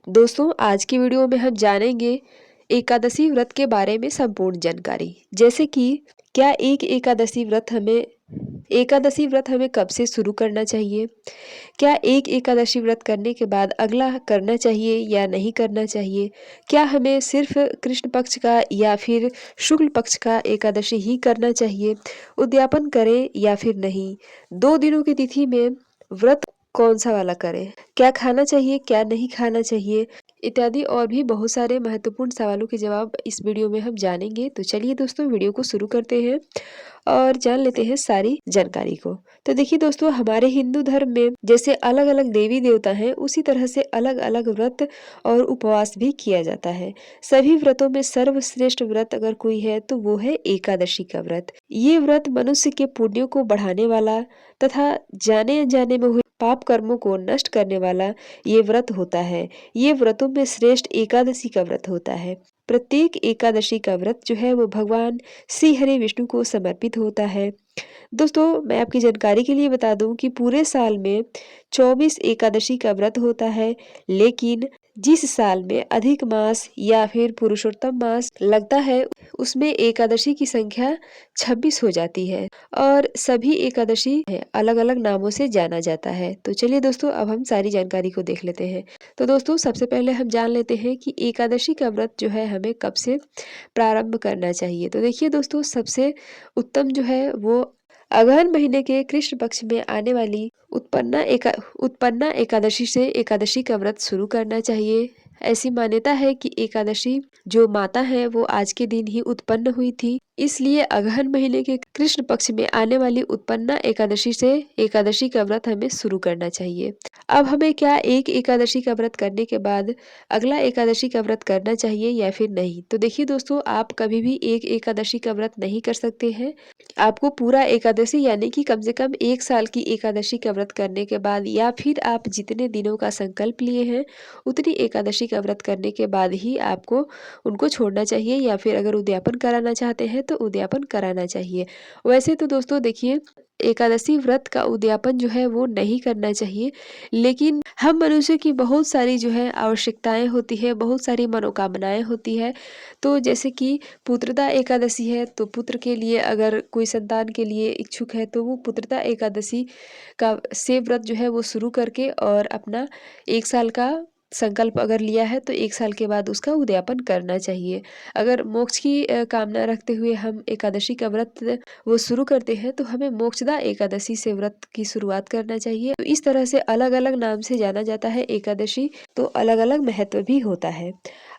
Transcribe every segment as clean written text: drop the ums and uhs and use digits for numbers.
दोस्तों, आज की वीडियो में हम जानेंगे एकादशी व्रत के बारे में संपूर्ण जानकारी। जैसे कि क्या एकादशी व्रत हमें कब से शुरू करना चाहिए? क्या एक एकादशी व्रत करने के बाद अगला करना चाहिए या नहीं करना चाहिए? क्या हमें सिर्फ कृष्ण पक्ष का या फिर शुक्ल पक्ष का एकादशी ही करना चाहिए? उद्यापन करें या फिर नहीं? 2 दिनों की तिथि में व्रत कौन-सा वाला करें? क्या खाना चाहिए, क्या नहीं खाना चाहिए? इत्यादि और भी बहुत सारे महत्वपूर्ण सवालों के जवाब इस वीडियो में हम जानेंगे। तो चलिए दोस्तों, वीडियो को शुरू करते हैं और जान लेते हैं सारी जानकारी को। तो देखिए दोस्तों, हमारे हिंदू धर्म में जैसे अलग-अलग देवी देवता हैं, उसी तरह से अलग-अलग व्रत और उपवास भी किया जाता है। सभी व्रतों में सर्वश्रेष्ठ व्रत अगर कोई है तो वो है एकादशी का व्रत। ये व्रत मनुष्य के पुण्यों को बढ़ाने वाला तथा जाने अनजाने में हुए पाप कर्मों को नष्ट करने वाला ये व्रत होता है। ये व्रतों में श्रेष्ठ एकादशी का व्रत होता है। प्रत्येक एकादशी का व्रत जो है वो भगवान श्री हरि विष्णु को समर्पित होता है। दोस्तों, मैं आपकी जानकारी के लिए बता दूं कि पूरे साल में 24 एकादशी का व्रत होता है, लेकिन जिस साल में अधिक मास या फिर पुरुषोत्तम मास लगता है उसमें एकादशी की संख्या 26 हो जाती है और सभी एकादशी अलग-अलग नामों से जाना जाता है। तो चलिए दोस्तों, अब हम सारी जानकारी को देख लेते हैं। तो दोस्तों, सबसे पहले हम जान लेते हैं कि एकादशी का व्रत जो है हमें कब से प्रारंभ करना चाहिए। तो देखिए दोस्तों, सबसे उत्तम जो है वो अगहन महीने के कृष्ण पक्ष में आने वाली उत्पन्ना एकादशी से एकादशी का व्रत शुरू करना चाहिए। ऐसी मान्यता है कि एकादशी जो माता है वो आज के दिन ही उत्पन्न हुई थी, इसलिए अगहन महीने के कृष्ण पक्ष में आने वाली उत्पन्ना एकादशी से एकादशी का व्रत हमें शुरू करना चाहिए। अब हमें क्या एक एकादशी का व्रत करने के बाद अगला एकादशी का व्रत करना चाहिए या फिर नहीं? तो देखिए दोस्तों, आप कभी भी एक एकादशी का व्रत नहीं कर सकते हैं। आपको पूरा एकादशी यानी कि कम से कम 1 साल की एकादशी का व्रत करने के बाद या फिर आप जितने दिनों का संकल्प लिए हैं, उतनी एकादशी का व्रत करने के बाद ही आपको उनको छोड़ना चाहिए या फिर अगर उद्यापन कराना चाहते हैं तो उद्यापन कराना चाहिए। वैसे तो दोस्तों देखिए, एकादशी व्रत का उद्यापन जो है वो नहीं करना चाहिए, लेकिन हम मनुष्य की बहुत सारी जो है आवश्यकताएँ होती है, बहुत सारी मनोकामनाएँ होती है। तो जैसे कि पुत्रदा एकादशी है, तो पुत्र के लिए अगर कोई संतान के लिए इच्छुक है तो वो पुत्रदा एकादशी का से व्रत जो है वो शुरू करके और अपना 1 साल का संकल्प अगर लिया है तो 1 साल के बाद उसका उद्यापन करना चाहिए। अगर मोक्ष की कामना रखते हुए हम एकादशी का व्रत वो शुरू करते हैं तो हमें मोक्षदा एकादशी से व्रत की शुरुआत करना चाहिए। तो इस तरह से अलग-अलग नाम से जाना जाता है एकादशी, तो अलग-अलग महत्व भी होता है।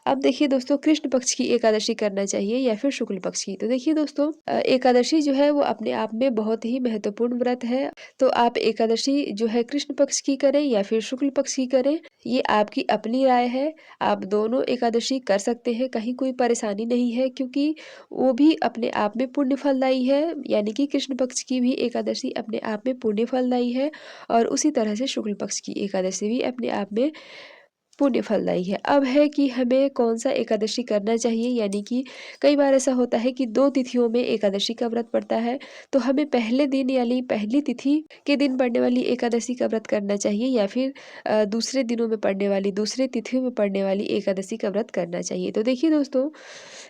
अब देखिए दोस्तों, कृष्ण पक्ष की एकादशी करना चाहिए या फिर शुक्ल पक्ष की? तो देखिए दोस्तों, एकादशी जो है वो अपने आप में बहुत ही महत्वपूर्ण व्रत है। तो आप एकादशी जो है कृष्ण पक्ष की करें या फिर शुक्ल पक्ष की करें, ये आपकी अपनी राय है। आप दोनों एकादशी कर सकते हैं, कहीं कोई परेशानी नहीं है, क्योंकि वो भी अपने आप में पुण्य फलदायी है। यानी कि कृष्ण पक्ष की भी एकादशी अपने आप में पुण्य फलदायी है और उसी तरह से शुक्ल पक्ष की एकादशी भी अपने आप में पुण्य फलदायी है। अब है कि हमें कौन-सा एकादशी करना चाहिए, यानी कि कई बार ऐसा होता है कि 2 तिथियों में एकादशी का व्रत पड़ता है, तो हमें पहले दिन यानी पहली तिथि के दिन पड़ने वाली एकादशी का व्रत करना चाहिए या फिर दूसरे दिनों में पड़ने वाली दूसरे तिथियों में पड़ने वाली एकादशी का व्रत करना चाहिए। तो देखिए दोस्तों,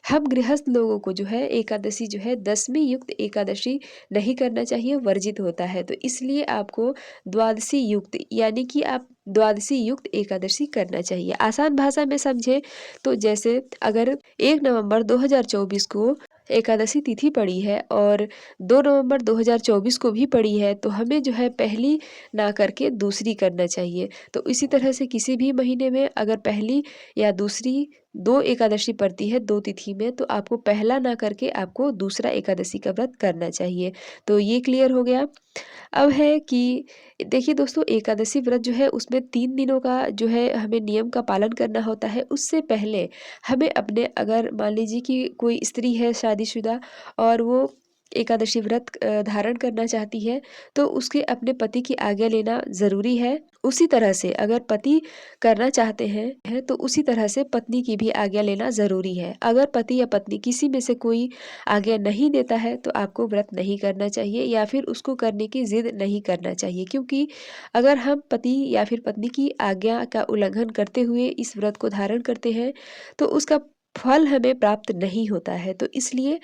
हम गृहस्थ लोगों को जो है एकादशी जो है दशमी युक्त एकादशी नहीं करना चाहिए, वर्जित होता है। तो इसलिए आपको द्वादशी युक्त यानी कि आप द्वादशी युक्त एकादशी करना चाहिए। आसान भाषा में समझे तो जैसे अगर 1 नवंबर 2024 को एकादशी तिथि पड़ी है और 2 नवंबर 2024 को भी पड़ी है, तो हमें जो है पहली ना करके दूसरी करना चाहिए। तो इसी तरह से किसी भी महीने में अगर पहली या दूसरी 2 एकादशी पड़ती है 2 तिथि में, तो आपको पहला ना करके आपको दूसरा एकादशी का व्रत करना चाहिए। तो ये क्लियर हो गया। अब है कि देखिए दोस्तों, एकादशी व्रत जो है उसमें 3 दिनों का जो है हमें नियम का पालन करना होता है। उससे पहले हमें अपने, अगर मान लीजिए कि कोई स्त्री है शादीशुदा और वो एकादशी व्रत धारण करना चाहती है तो उसके अपने पति की आज्ञा लेना ज़रूरी है। उसी तरह से अगर पति करना चाहते हैं तो उसी तरह से पत्नी की भी आज्ञा लेना ज़रूरी है। अगर पति या पत्नी किसी में से कोई आज्ञा नहीं देता है तो आपको व्रत नहीं करना चाहिए या फिर उसको करने की ज़िद नहीं करना चाहिए, क्योंकि अगर हम पति या फिर पत्नी की आज्ञा का उल्लंघन करते हुए इस व्रत को धारण करते हैं तो उसका फल हमें प्राप्त नहीं होता है। तो इसलिए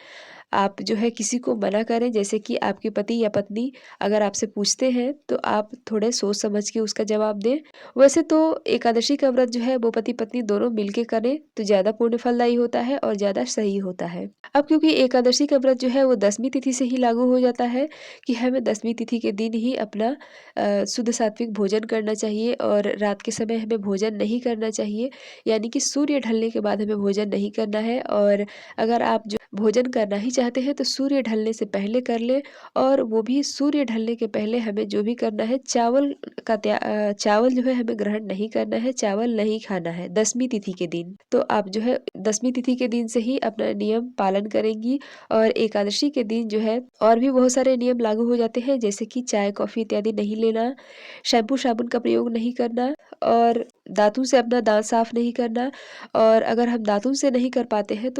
आप जो है किसी को मना करें, जैसे कि आपके पति या पत्नी अगर आपसे पूछते हैं तो आप थोड़े सोच समझ के उसका जवाब दें। वैसे तो एकादशी का व्रत जो है वो पति पत्नी दोनों मिलके करें तो ज़्यादा पुण्य फलदायी होता है और ज़्यादा सही होता है। अब क्योंकि एकादशी का व्रत जो है वो 10वीं तिथि से ही लागू हो जाता है कि हमें 10वीं तिथि के दिन ही अपना शुद्ध सात्विक भोजन करना चाहिए और रात के समय हमें भोजन नहीं करना चाहिए, यानी कि सूर्य ढलने के बाद हमें भोजन नहीं करना है। और अगर आप जो भोजन करना ही चाहते हैं तो सूर्य ढलने से पहले कर लें, और वो भी सूर्य ढलने के पहले हमें जो भी करना है चावल जो है हमें ग्रहण नहीं करना है, चावल नहीं खाना है 10वीं तिथि के दिन। तो आप जो है 10वीं तिथि के दिन से ही अपना नियम पालन करेंगी। और एकादशी के दिन जो है और भी बहुत सारे नियम लागू हो जाते हैं, जैसे कि चाय कॉफ़ी इत्यादि नहीं लेना, शैम्पू साबुन का प्रयोग नहीं करना और दातुन से अपना दाँत साफ नहीं करना। और अगर हम दातुन से नहीं कर पाते हैं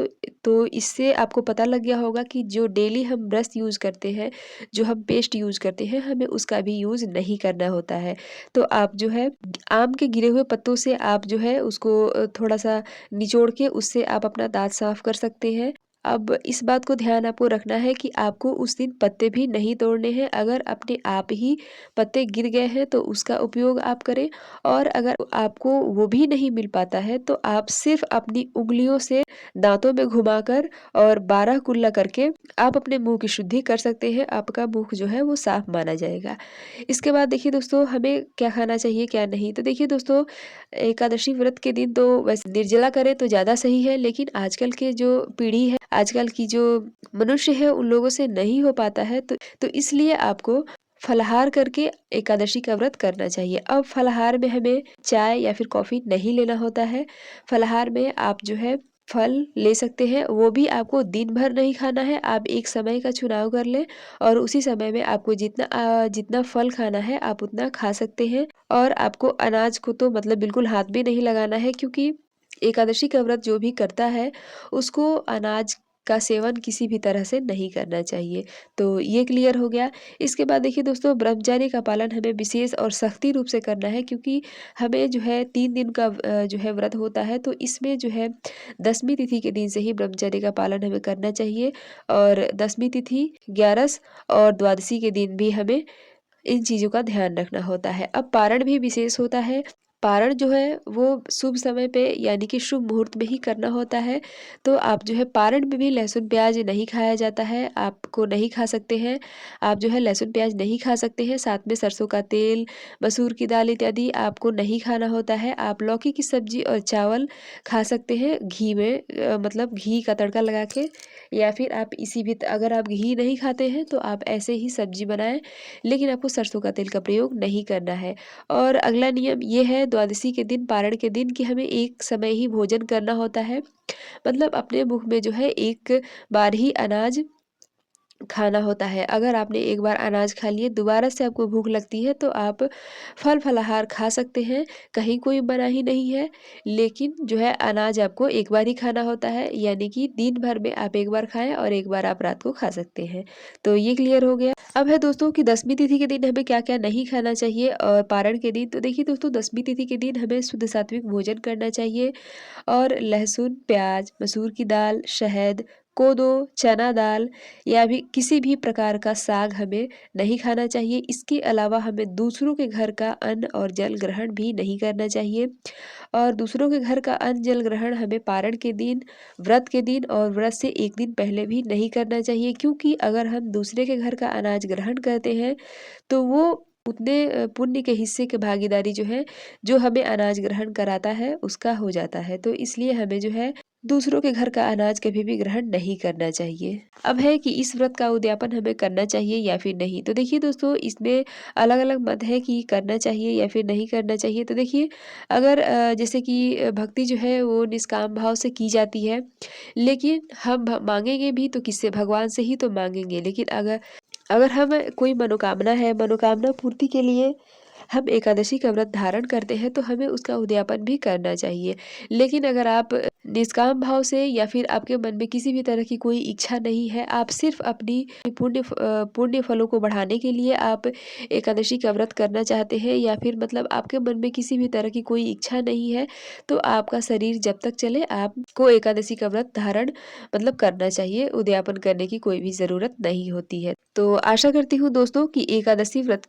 तो इससे आपको पता लग गया होगा कि जो डेली हम ब्रश यूज़ करते हैं, जो हम पेस्ट यूज़ करते हैं, हमें उसका भी यूज़ नहीं करना होता है। तो आप जो है आम के गिरे हुए पत्तों से आप जो है उसको थोड़ा-सा निचोड़ के उससे आप अपना दाँत साफ कर सकते हैं। अब इस बात को ध्यान आपको रखना है कि आपको उस दिन पत्ते भी नहीं तोड़ने हैं। अगर अपने आप ही पत्ते गिर गए हैं तो उसका उपयोग आप करें, और अगर आपको वो भी नहीं मिल पाता है तो आप सिर्फ़ अपनी उँगलियों से दाँतों में घुमाकर और 12 कुल्ला करके आप अपने मुँह की शुद्धि कर सकते हैं। आपका मुँह जो है वो साफ माना जाएगा। इसके बाद देखिए दोस्तों, हमें क्या खाना चाहिए क्या नहीं। तो देखिए दोस्तों, एकादशी व्रत के दिन तो वैसे निर्जला करें तो ज़्यादा सही है, लेकिन आजकल के जो पीढ़ी है, आजकल की जो मनुष्य है उन लोगों से नहीं हो पाता है, तो इसलिए आपको फलाहार करके एकादशी का व्रत करना चाहिए। अब फलाहार में हमें चाय या फिर कॉफ़ी नहीं लेना होता है। फलाहार में आप जो है फल ले सकते हैं, वो भी आपको दिन भर नहीं खाना है। आप एक समय का चुनाव कर लें और उसी समय में आपको जितना फल खाना है आप उतना खा सकते हैं। और आपको अनाज को तो मतलब बिल्कुल हाथ भी नहीं लगाना है, क्योंकि एकादशी का व्रत जो भी करता है उसको अनाज का सेवन किसी भी तरह से नहीं करना चाहिए। तो ये क्लियर हो गया। इसके बाद देखिए दोस्तों, ब्रह्मचर्य का पालन हमें विशेष और सख्ती रूप से करना है, क्योंकि हमें जो है 3 दिन का जो है व्रत होता है, तो इसमें जो है 10वीं तिथि के दिन से ही ब्रह्मचर्य का पालन हमें करना चाहिए। और 10वीं तिथि, 11स और द्वादशी के दिन भी हमें इन चीज़ों का ध्यान रखना होता है। अब पारण भी विशेष होता है। पारण जो है वो शुभ समय पे यानी कि शुभ मुहूर्त में ही करना होता है। तो आप जो है पारण में भी लहसुन प्याज नहीं खाया जाता है, आपको नहीं खा सकते हैं। आप जो है लहसुन प्याज नहीं खा सकते हैं, साथ में सरसों का तेल, मसूर की दाल इत्यादि आपको नहीं खाना होता है। आप लौकी की सब्जी और चावल खा सकते हैं घी में, मतलब घी का तड़का लगा के, या फिर आप अगर आप घी नहीं खाते हैं तो आप ऐसे ही सब्जी बनाएँ, लेकिन आपको सरसों का तेल का प्रयोग नहीं करना है। और अगला नियम ये है द्वादशी के दिन, पारण के दिन, कि हमें एक समय ही भोजन करना होता है। मतलब अपने मुँह में जो है एक बार ही अनाज खाना होता है। अगर आपने एक बार अनाज खा लिए, दोबारा से आपको भूख लगती है तो आप फल फलाहार खा सकते हैं, कहीं कोई मनाही नहीं है। लेकिन जो है अनाज आपको एक बार ही खाना होता है, यानी कि दिन भर में आप एक बार खाएँ और एक बार आप रात को खा सकते हैं। तो ये क्लियर हो गया। अब है दोस्तों कि 10वीं तिथि के दिन हमें क्या-क्या नहीं खाना चाहिए और पारण के दिन। तो देखिए दोस्तों, 10वीं तिथि के दिन हमें शुद्ध सात्विक भोजन करना चाहिए, और लहसुन, प्याज, मसूर की दाल, शहद, कोदो, चना दाल या भी किसी भी प्रकार का साग हमें नहीं खाना चाहिए। इसके अलावा हमें दूसरों के घर का अन्न और जल ग्रहण भी नहीं करना चाहिए। और दूसरों के घर का अन्न जल ग्रहण हमें पारण के दिन, व्रत के दिन और व्रत से 1 दिन पहले भी नहीं करना चाहिए, क्योंकि अगर हम दूसरे के घर का अनाज ग्रहण करते हैं तो वो उतने पुण्य के हिस्से की भागीदारी जो है, जो हमें अनाज ग्रहण कराता है उसका हो जाता है। तो इसलिए हमें जो है दूसरों के घर का अनाज कभी भी ग्रहण नहीं करना चाहिए। अब है कि इस व्रत का उद्यापन हमें करना चाहिए या फिर नहीं। तो देखिए दोस्तों, इसमें अलग-अलग मत है कि करना चाहिए या फिर नहीं करना चाहिए। तो देखिए, अगर जैसे कि भक्ति जो है वो निष्काम भाव से की जाती है, लेकिन हम मांगेंगे भी तो किससे? भगवान से ही तो मांगेंगे। लेकिन अगर अगर हम कोई मनोकामना है, मनोकामना पूर्ति के लिए हम एकादशी का व्रत धारण करते हैं, तो हमें उसका उद्यापन भी करना चाहिए। लेकिन अगर आप निष्काम भाव से या फिर आपके मन में किसी भी तरह की कोई इच्छा नहीं है, आप सिर्फ़ अपनी पुण्य फलों को बढ़ाने के लिए आप एकादशी का व्रत करना चाहते हैं, या फिर मतलब आपके मन में किसी भी तरह की कोई इच्छा नहीं है, तो आपका शरीर जब तक चले आपको एकादशी का व्रत धारण मतलब करना चाहिए, उद्यापन करने की कोई भी ज़रूरत नहीं होती है। तो आशा करती हूँ दोस्तों कि एकादशी व्रत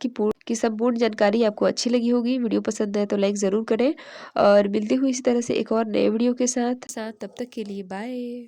की संपूर्ण जानकारी आपको अच्छी लगी होगी। वीडियो पसंद है तो लाइक ज़रूर करें, और मिलती हूँ इसी तरह से एक और नए वीडियो के साथ। तब तक के लिए बाय।